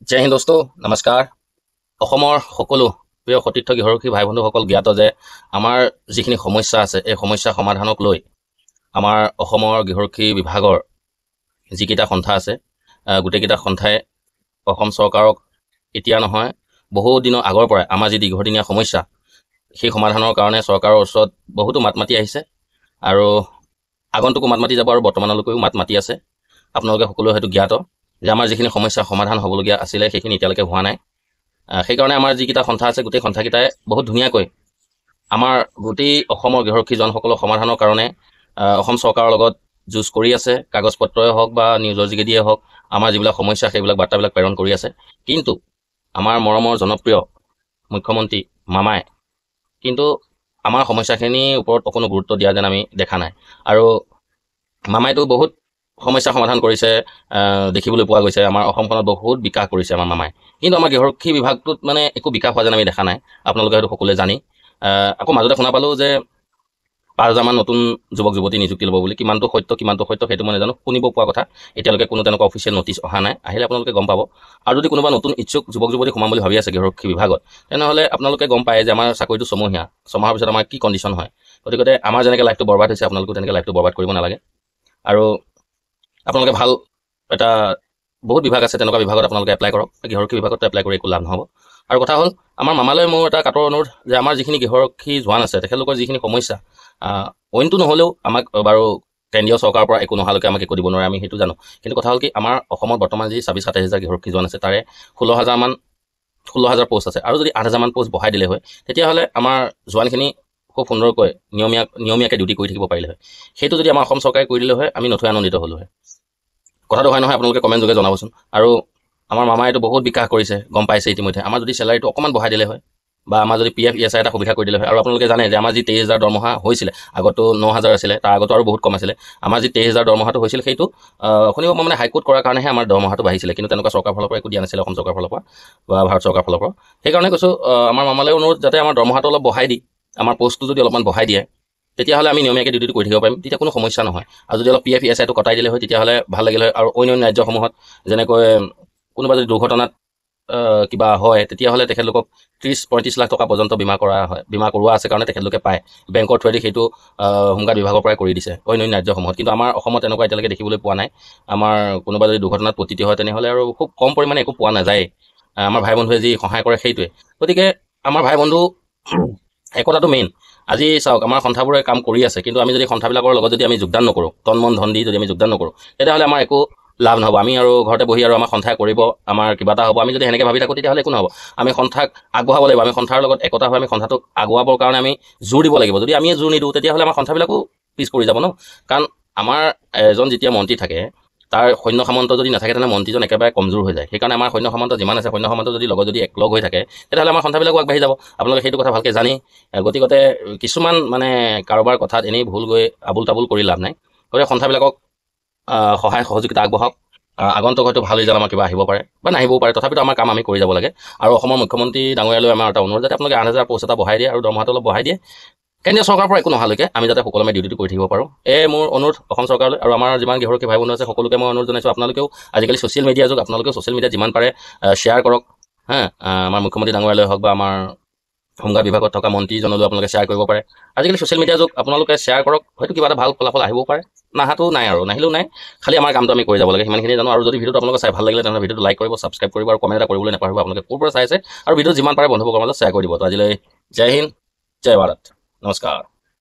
জয় হিন্দ দোস্তো, নমস্কাৰ। অসমৰ সকলো প্ৰিয় সতীৰ্থ গৃহৰক্ষী ভাই বন্ধুসকল জ্ঞাত যে আমাৰ যিখিনি সমস্যা আছে এই সমস্যা সমাধানক লৈ আমাৰ অসমৰ গৃহৰক্ষী বিভাগৰ যিকেইটা সন্থা আছে গোটেইকেইটা সন্থাই অসম চৰকাৰক এতিয়া নহয় বহু দিনৰ আগৰ পৰাই আমাৰ যি দীৰ্ঘদিনীয়া সমস্যা সেই সমাধানৰ কাৰণে চৰকাৰৰ ওচৰত বহুতো মাত মাতি আহিছে আৰু আগন্তুকো মাত মাতি যাব আৰু বৰ্তমানলৈকেও মাত মাতি আছে। আপোনালোকে সকলোৱে হয়তো জ্ঞাত যে আমাৰ যিখিনি সমস্যা সমাধান হ'বলগীয়া আছিলে সেইখিনি এতিয়ালৈকে হোৱা নাই। সেইকাৰণে আমাৰ যিকেইটা সন্থা আছে গোটেই সন্থাকেইটাই বহুত ধুনীয়াকৈ আমাৰ গোটেই অসমৰ গৃহৰক্ষীজনসকলৰ সমাধানৰ কাৰণে অসম চৰকাৰৰ লগত যুঁজ কৰি আছে। কাগজ পত্ৰই হওক বা নিউজৰ যোগেদিয়ে হওক আমাৰ যিবিলাক সমস্যা সেইবিলাক বাৰ্তাবিলাক প্ৰেৰণ কৰি আছে। কিন্তু আমাৰ মৰমৰ জনপ্ৰিয় মুখ্যমন্ত্ৰী মামাই কিন্তু আমাৰ সমস্যাখিনিৰ ওপৰত অকণো গুৰুত্ব দিয়া যেন আমি দেখা নাই। আৰু মামাইতো বহুত সমস্যা সমাধান কৰিছে, দেখিবলৈ পোৱা গৈছে। আমাৰ অসমখনত বহুত বিকাশ কৰিছে আমাৰ মামাই, কিন্তু আমাৰ গৃহৰক্ষী বিভাগটোত মানে একো বিকাশ হোৱা যেন আমি দেখা নাই। আপোনালোকে হয়তো সকলোৱে জানি আকৌ মাজতে শুনা পালোঁ যে 5,000মান নতুন যুৱক যুৱতী নিযুক্তি ল'ব বুলি। কিমানটো সত্য সেইটো মই নাজানো, শুনিব পোৱা কথা। এতিয়ালৈকে কোনো তেনেকুৱা অফিচিয়েল নটিচ অহা নাই, আহিলে আপোনালোকে গম পাব। আৰু যদি কোনোবা নতুন ইচ্ছুক যুৱক যুৱতী সোমাম বুলি ভাবি আছে গৃহৰক্ষী বিভাগত, তেনেহ'লে আপোনালোকে গম পায় যে আমাৰ চাকৰিটো ছমাহৰ পিছত আমাৰ কি কণ্ডিশ্যন হয়। গতিকে আমাৰ যেনেকৈ লাইফটো বৰবাদ হৈছে আপোনালোকেও তেনেকৈ লাইফটো বৰবাদ কৰিব নালাগে। আৰু আপোনালোকে ভাল এটা বহুত বিভাগ আছে, তেনেকুৱা বিভাগত আপোনালোকে এপ্লাই কৰক। গৃহৰক্ষী বিভাগত এপ্লাই কৰি একো লাভ নহ'ব। আৰু কথা হ'ল আমাৰ মামালৈ মোৰ এটা কাটৰ অনুৰোধ যে আমাৰ যিখিনি গৃহৰক্ষী জোৱান আছে তেখেতলোকৰ যিখিনি সমস্যা অইনটো নহ'লেও আমাক বাৰু কেন্দ্ৰীয় চৰকাৰৰ পৰা একো নহালৈকে আমাক একো দিব নোৱাৰে, আমি সেইটো জানো। কিন্তু কথা হ'ল কি, আমাৰ অসমত বৰ্তমান যি 27-28 গৃহৰক্ষী জোৱান আছে তাৰে 16,000 পোষ্ট আছে। আৰু যদি 8,000মান পোষ্ট বঢ়াই দিলে হয় তেতিয়াহ'লে আমাৰ জোৱানখিনি খুব সুন্দৰকৈ নিয়মীয়াকৈ ডিউটি কৰি থাকিব পাৰিলে হয়। সেইটো যদি আমাৰ অসম চৰকাৰে কৰি দিলে হয় আমি নথৈ আনন্দিত হ'লো হয়। কথাটো হয় নহয় আপোনালোকে কমেণ্ট যোগে জনাবচোন। আৰু আমাৰ মামাই এইটো বহুত বিকাশ কৰিছে, গম পাইছে ইতিমধ্যে। আমাৰ যদি চেলাৰীটো অকণমান বঢ়াই দিলে হয় বা আমাৰ যদি PF ESI এটা সুবিধা কৰি দিলে হয়। আৰু আপোনালোকে জানে যে আমাৰ যি 23,000 দৰমহা হৈছিলে, আগতো 9,000 আছিলে, তাৰ আগতো আৰু বহুত কম আছিলে। আমাৰ যি 23,000 দৰমহাটো হৈছিল সেইটো শুনিব মই মানে হাইকোৰ্ট কৰাৰ কাৰণেহে আমাৰ দৰমহাটো বাঢ়িছিলে, কিন্তু তেনেকুৱা চৰকাৰৰ ফালৰ পৰা একো দিয়া নাছিলে, অসম চৰকাৰৰ ফালৰ পৰা বা ভাৰত চৰকাৰৰ ফালৰ পৰা। সেইকাৰণে কৈছোঁ আমাৰ মামালৈ অনুৰোধ যাতে আমাৰ দৰমহাটো অলপ বঢ়াই দি আমাৰ পোষ্টটো যদি অলপমান বঢ়াই দিয়ে তেতিয়াহ'লে আমি নিয়মীয়াকৈ ডিউটিটো কৰি থাকিব পাৰিম, তেতিয়া কোনো সমস্যা নহয়। আৰু যদি অলপ PF ESI টো কটাই দিলে হয় তেতিয়াহ'লে ভাল লাগিলে হয়। আৰু অন্য ৰাজ্যসমূহত যেনেকৈ কোনোবা যদি দুৰ্ঘটনাত কিবা হয় তেতিয়াহ'লে তেখেতলোকক 30-35 লাখ টকা পৰ্যন্ত বীমা কৰা হয়। বীমা কৰোৱা আছে কাৰণে তেখেতলোকে পায়, বেংকৰ থ্ৰুৱেদি সেইটো হোমগাৰ্ড বিভাগৰ পৰাই কৰি দিছে অন্য ৰাজ্যসমূহত। কিন্তু আমাৰ অসমত তেনেকুৱা এতিয়ালৈকে দেখিবলৈ পোৱা নাই। আমাৰ কোনোবা যদি দুৰ্ঘটনাত পতিত হয় তেনেহ'লে আৰু খুব কম পৰিমাণে একো পোৱা নাযায়। আমাৰ ভাই বন্ধুৱে যি সহায় কৰে সেইটোৱে। গতিকে আমাৰ ভাই বন্ধু একতাটো মেইন। আজি চাওক আমাৰ সন্থাবোৰে কাম কৰি আছে, কিন্তু আমি যদি সন্থাবিলাকৰ লগত যদি আমি যোগদান নকৰোঁ, তন মন ধন দি যদি আমি যোগদান নকৰোঁ তেতিয়াহ'লে আমাৰ একো লাভ নহ'ব। আমি আৰু ঘৰতে বহি আৰু আমাৰ সন্থাই কৰিব, আমাৰ কিবা এটা হ'ব, আমি যদি সেনেকৈ ভাবি থাকোঁ তেতিয়াহ'লে একো নহ'ব। আমি সন্থাক আগবঢ়াব লাগিব। আমি সন্থাৰ লগত একতা হৈ আমি সন্থাটোক আগুৱাবৰ কাৰণে আমি জোৰ দিব লাগিব। যদি আমিয়ে জোৰ নিদিওঁ তেতিয়াহ'লে আমাৰ সন্থাবিলাকো পিছ পৰি যাব ন। কাৰণ আমাৰ এজন যেতিয়া মন্ত্ৰী থাকে তাৰ সৈন্য সামন্ত যদি নাথাকে তেনেহ'লে মন্ত্ৰীজন একেবাৰে কমজোৰ হৈ যায়। সেইকাৰণে আমাৰ সৈন্য সামন্ত যিমান আছে, সৈন্য সামন্ত যদি লগত যদি একলগ হৈ থাকে তেতিয়াহ'লে আমাৰ সন্থাবিলাকো আগবাঢ়ি যাব। আপোনালোকে সেইটো কথা ভালকৈ জানি গতিকতে কিছুমান মানে কাৰোবাৰ কথাত এনেই ভুল গৈ আবুল তাবুল কৰি লাভ নাই। গতিকে সন্থাবিলাকক সহায় সহযোগিতা আগবঢ়াওক। আগন্তুক হয়তো ভাল ৰিজাল্ট আমাৰ কিবা আহিব পাৰে বা নাহিবও পাৰে, তথাপিতো আমাৰ কাম আমি কৰি যাব লাগে। আৰু অসমৰ মুখ্যমন্ত্ৰী ডাঙৰীয়ালৈ আমাৰ এটা অনুৰোধ যাতে আপোনালোকে 8,000 পোষ্ট এটা বঢ়াই দিয়ে আৰু দৰমহাটো অলপ বঢ়াই দিয়ে। কেন্দ্ৰীয় চৰকাৰৰ পৰা একো নহালৈকে আমি যাতে সুকলমে ডিউটিটো কৰি থাকিব পাৰোঁ, মোৰ অনুৰোধ অসম চৰকাৰলৈ। আৰু আমাৰ যিমান গৃহৰক্ষী ভাই বন্ধু আছে সকলোকে মই অনুৰোধ জনাইছোঁ, আপোনালোকেও আজিকালি ছ'চিয়েল মিডিয়া যুগ, আপোনালোকেও ছ'চিয়েল মিডিয়াত যিমান পাৰে শ্বেয়াৰ কৰক। আমাৰ মুখ্যমন্ত্ৰী ডাঙৰীয়ালৈ হওক বা আমাৰ হোমগাৰ্ড বিভাগত থকা মন্ত্ৰীজনলৈও আপোনালোকে শ্বেয়াৰ কৰিব পাৰে। আজিকালি ছ'চিয়েল মিডিয়া যুগ, আপোনালোকে শ্বেয়াৰ কৰক, হয়তো কিবা এটা ভাল ফলাফল আহিবও পাৰে। নাহাতো নাই আৰু নাহিলেও নাই, খালি আমাৰ কামটো আমি কৰি যাব লাগে, সিমানখিনি জানো। আৰু যদি ভিডিঅ'টো আপোনালোকে চাই ভাল লাগিলে তেনেহ'লে ভিডিঅ'টো লাইক কৰিব, ছাবস্ক্ৰাইব কৰিব আৰু কমেণ্ট এটা কৰিবলৈ নাপাহৰিব আপোনালোকে ক'ৰ পৰা চাইছে। আৰু ভিডিঅ' যিমান পাৰে বন্ধুবৰ্গৰ মাজত শ্বেয়াৰ কৰি দিব। তো আজিলৈ জয় হিন্দ, জয় ভাৰত, নমস্কাৰ।